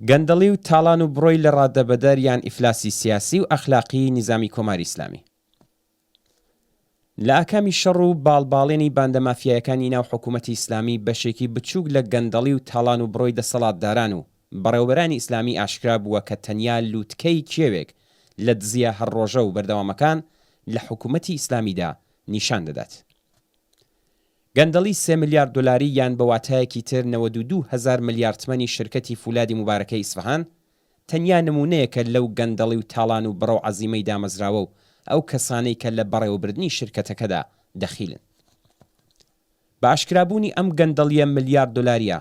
گەندەڵی و تاڵان و بڕۆی لە ڕادەبەدەر یان ئیفلاسی سیاسی و ئەخلاقی نیزامی کۆماری ئیسلامی. لە ئاکامی شەڕ و باڵباڵێنی باندەمافیایەکانی ناو حکوومەتی ئیسلامی بەشێکی بچووک لە گەندەڵی و تاڵان و بڕۆی دەسەڵاتداران و بەڕێوەبەرانی ئیسلامی ئاشکرا بووە کە تەنیا لووتکەی کێوێک لە دزیە هەرڕۆژە و بەردەوامەکان لە حکوومەتی ئیسلامیدا نیشان دەدات. گەندەڵی 3 ملیارد دلاری یان بە واتایەکی تر 92,000 ملیارد تمەنی شرکەتی فولادی مبارەکەی ئیسفەهان تەنیا نمونەیەکە لەو گەندەڵی و تاڵان و بڕە و عەزیمەی دامەزراوە و ئەو کەسانەی کە لە بەڕێوەبردنی شرکەتەکەدا دەخیلن. بە ئاشکرابوونی ئەم گەندەڵیە ملیارد دلاریە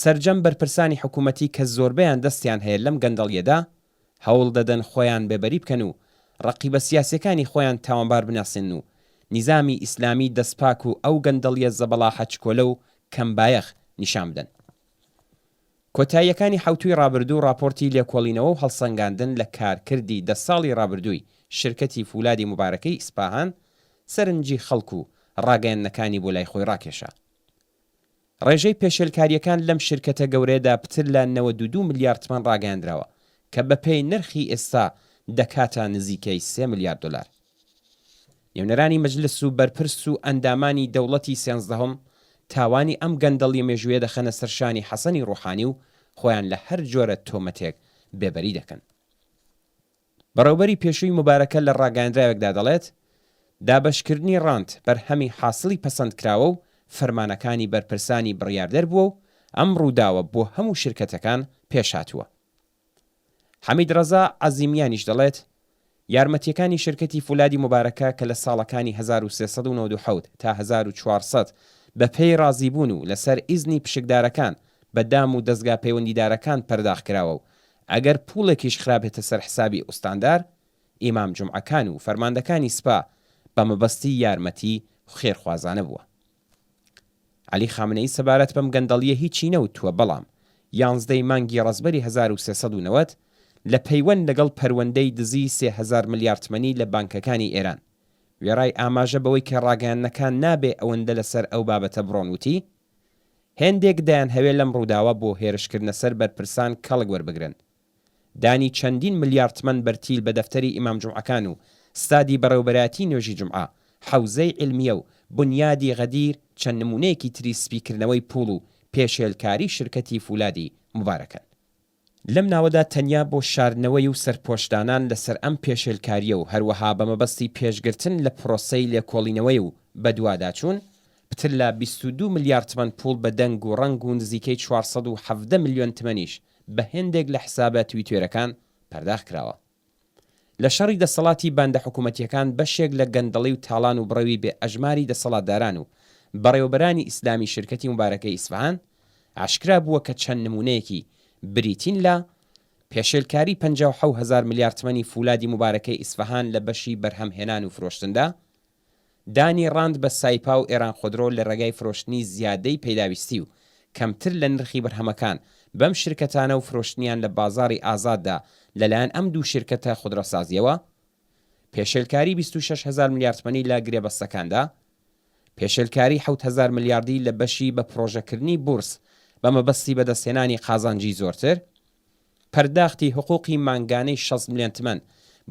سەرجەم بەرپرسانی حکوومەتی کە زۆربەیان دەستیان هەیە لەم گەندەڵیەدا هەوڵ دەدەن خۆیان بێبەری بکەن و ڕەقیبە سیاسیەکانی خۆیان تاوانبار بناسێن و نیزامی ئیسلامی دەستپاک و ئەو گەندەڵیە زەبەڵا حەچکۆلە و کەمبایەخ نیشان بدەن. کۆتاییەکانی حوتوی ڕابردوو راپۆرتی لێکۆڵینەوە و هەڵسەنگاندن لە کارکردی 10 ساڵی ڕابردووی شرکەتی فولادی مبارەکەی ئیسپاهان سەرنجی خەڵک و ڕاگەیاندنەکانی بۆ لای خۆی ڕاکێشا. ڕێژەی پێشێلکاریەکان لەم شرکەتە گەورەیەدا پتر لە 92 ملیارد تمەن ڕاگەیاندراوە کە بەپێی نرخی ئێستا دەکاتە نزیکەی 3 ملیارد دلار. نێونەرانی مەجلس و بەرپرس و ئەندامانی دەوڵەتی 13هەم تاوانی ئەم گەندەڵی مێژوویە دەخەنە سەرشانی حەسەنی ڕوحانی و خۆیان لە هەر جۆرە تۆمەتێک بێبەری دەکەن. بەڕێوەبەری پێشووی مبارەکە لە ڕاگەاندراوێکدا دەڵێت دابەشکردنی ڕاند بەرهەمی حاصلی پەسەندکراوە و فەرمانەکانی بەرپرسانی بڕیاردەر بووە و ئەم ڕووداوە بۆ هەموو شرکەتەکان پێشاتووە. حەمید ڕەزا عەزیمیانیش دەڵێت یارمەتیەکانی شرکەتی فولادی مبارەکە کە لە ساڵەکانی 1397 تا 1400 بە پێی ڕازیبوون و لەسەر ئیزنی پشکدارەکان بە دام و دەستگا پەیوەندیدارەکان پەرداخکراوە و ئەگەر پوڵێکیش خراپێتە سەر حسابی ئوستاندار ئیمام جومعەکان و فەرماندەکانی سپا بە مەبەستی یارمەتی خێرخوازانە بووە. عەلی خامنەئی سەبارەت بەم گەندەڵیە هیچی نەوتووە، بەڵام 11 مانگی ڕەزبەری 1390 لە پەیوەند لەگەڵ پەروەندەی دزی 3000 ملیارد تمەنی لە بانکەکانی ئێران وێڕای ئاماژە بەوەی کە ڕاگەیاندنەکان نابێ ئەوەندە لەسەر ئەو بابەتە بڕۆن وتی هێندێک دایان هەوێ لەم ڕووداوە بۆ هێرشکردنە سەر بەرپرسان کەڵک وەربگرن. دانی چەندین ملیارد تمەن بەرتیل بە دەفتەری ئیمام جومعەکان و ستادی بەڕێوەبەرایەتی نوێژی جومعە، حەوزەی عیلمیە و بنیادی غەدیر چەند نمونەیەکی تری سپیکردنەوەی پوڵ و پێشێلکاری شرکەتی فولادی مبارەکەن. لەم ناوەدا تەنیا بۆ شاردنەوەی و سەرپۆشدانان لەسەر ئەم پێشێلکاریە و هەروەها بە مەبەستی پێشگرتن لە پرۆسەی لێکۆڵینەوەی و بەدواداچوون پتر لە 22 ملیارد تمەن پوڵ بە دەنگ و ڕەنگ و نزیکەی 470 ملیۆن تمەنیش بە هێندێک لە حسابە تویتێرەکان پەرداخ کراوە. لە شەڕی دەسەڵاتی باندە حکوومەتیەکان بەشێک لە گەندەڵی و تاڵان و بڕەوی بێ ئەژماری دەسەڵاتداران و بەڕێوەبەرانی ئیسلامی شرکەتی مبارەکەی ئیسفەهان ئاشکرا بووە کە چەند نمونەیەکی بریتین لە پێشێلکاری 57,000 ملیارد تمەنی فولادی مبارەکەی ئیسفەهان لە بەشی بەرهەمهێنان و فرۆشتندا، دانی ڕاند بە سایپا و ئێران خۆدرۆ لە ڕێگای فرۆشتنی زیادەی پێداویستی و کەمتر لە نرخی بەرهەمەکان بەم شرکەتانە و فرۆشتنیان لە بازاری ئازاددا لەلایەن ئەم دوو شرکەتە خودرەسازیەوە، پێشێلکاری 26,000 ملیارد تمەنی لە گرێبەستەکاندا، پێشێلکاری 7,000 ملیاردی لە بەشی بە پرۆژەکردنی بورس بە مەبەستی بەدەستهێنانی قازانجی زۆرتر، پەرداختی حقوقی مانگانەی 60 ملیۆن تمەن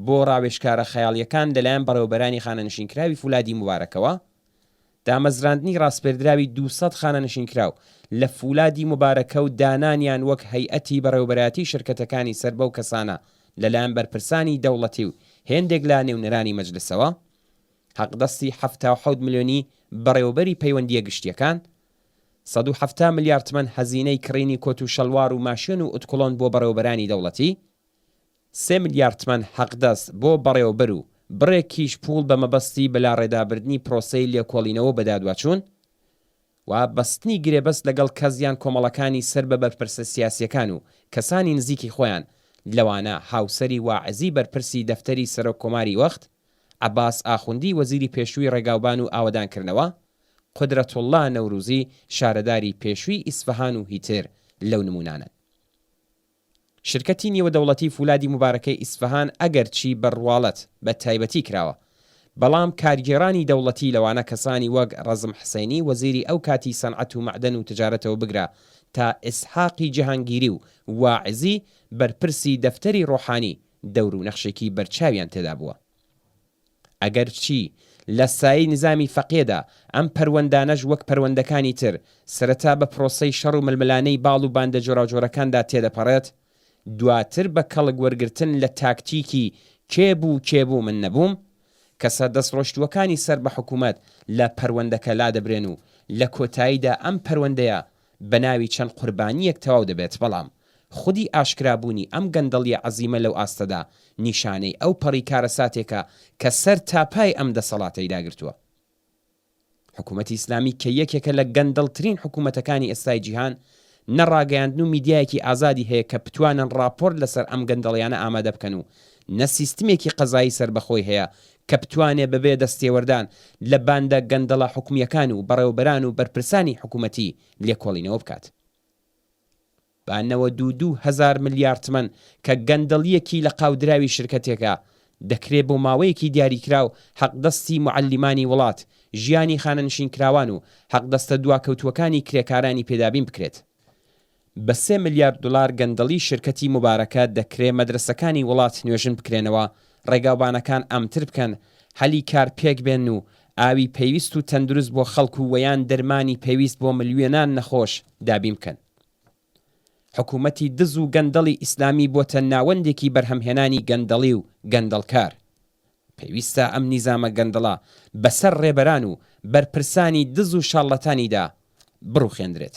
بۆ ڕاوێژکارە خەیاڵیەکان لەلایەن بەڕێوەبەرانی خانەنشینکراوی فولادی مبارەکەوە، دامەزراندنی ڕاستپێردراوی 200 خانەنشینکراو لە فولادی مبارەکە و دانانیان وەک هەیئەتی بەڕێوەبەرایەتی شرکەتەکانی سەر بەو کەسانە لەلایەن بەرپرسانی دەوڵەتی و هێندێک لا نێونەرانی مەجلسەوە، حەقدەستی 77 ملیۆنی بەڕێوەبەری پەیوەندیە گشتیەکان، 170 ملیارد تمەن هەزینەی کڕینی کۆت و شەڵوار و ماشین و ئوتکۆڵۆن بۆ بەڕێوەبەرانی دەوڵەتی، 3 ملیارد تمەن حەقدەست بۆ بەڕێوەبەر و بڕێکیش پوڵ بە مەبەستی بەلا ڕێدابردنی پرۆسەی لێکۆڵینەوە بەدادواچوون و بەستنی گرێبەست لەگەڵ کەزیان کۆمەڵەکانی سەر بە بەرپرسە سیاسیەکان و کەسانی نزیکی خۆیان لەوانە هاوسەری واعزی بەرپرسی دەفتەری سەرۆک کۆماری وەخت، عەباس ئاخوندی وەزیری پێشووی ڕێگاوبان و ئاوەدانکردنەوە، قودرەتوڵڵا نەوروزی شارەداری پێشووی ئیسفەهان و هیتر لەو نمونانن. شرکەتی نێوەدەوڵەتی فولادی مبارەکەی ئیسفەهان ئەگەر چی بەڕواڵەت بە تایبەتی کراوە، بەڵام کارگێڕانی دەوڵەتی لەوانە کەسانی وەک ڕەزم حسەینی وەزیری ئەو کاتی سەنعەت و مەعدەن و تجارەتەوە بگرە تا ئیسحاقی جەهانگیری و واعزی بەرپرسی دەفتەری ڕۆحانی دەور و نەخشێکی بەرچاویان تێدا بووە. ئەگەر چی لە سایەی نظامی فەقێدا ئەم پەروەندانەش وەک پەروەندەکانی تر سەرەتا بە پرۆسەی شەڕ و ململانەی باڵ و باندە جۆراوجۆرەکاندا تێدەپەڕێت، دواتر بە کەڵک وەرگرتن لە تاکتیکی کێبوو من نەبووم، کەسە دەستڕۆشتووەکانی سەر بە حکوومەت لە پەروەندەکە لا دەبرێن و لە کۆتاییدا ئەم پەروەندەیە بە ناوی چەند قوربانیەک تەواو دەبێت، بەڵام خودی ئاشکرابوونی ئەم گەندەڵیە عەزیمە لەو ئاستەدا نیشانەی ئەو پەڕی کارەساتێکە کە سەر تاپای ئەم دەسەڵاتەی داگرتووە. حکوومەتی ئیسلامی کە یەکێکە لە گەندەڵترین حکوومەتەکانی ئێستای جیهان، نەڕاگەیاندن و میدیایەکی ئازادی هەیە کە بتوانن راپۆرت لەسەر ئەم گەندەڵیانە ئامادە بکەن و نە سیستمێکی قەزایی سربەخۆی هەیە کە بتوانێت بەبێ دەستێوەردان لە باندە گەندەڵە حکومیەکان و بەڕێوەبەران و بەرپرسانی حکوومەتی لێکۆڵینەوە بکات. بانەوە 2,000 ملیار تمەن کە گەندەڵیەکی لە قاودراوی شرکەتێکە دەکرێت بۆ ماوەیەکی دیاریکرا و حەقدەستی معەلیمانی وڵات، ژیانی خانەنشینکراوان و حەقدەستە دواکەوتووەکانی کرێکارانی پێدابین بکرێت. بە 3 ملیار دلار گەندەڵی شرکەتی مبارەکە دەکرێت مەدرسەکانی وڵات نوێژن بکرێنەوە، ڕێگاوبانەکان ئەمتر بکەن، هەلی کار پێک بێن و ئاوی پێویست و تەندروست بۆ خەڵک و وەیان دەرمانی پێویست بۆ ملیۆنان نەخۆش دابین بکەن. حکوومەتی دز و گەندەڵی ئیسلامی بۆتە ناوەندێکی بەرهەمهێنانی گەندەڵی و گەندەڵکار. پێویستە ئەم نیزامە گەندەڵە بەسەر ڕێبەران و بەرپرسانی دز و شاڵەتانیدا بڕوخێندرێت.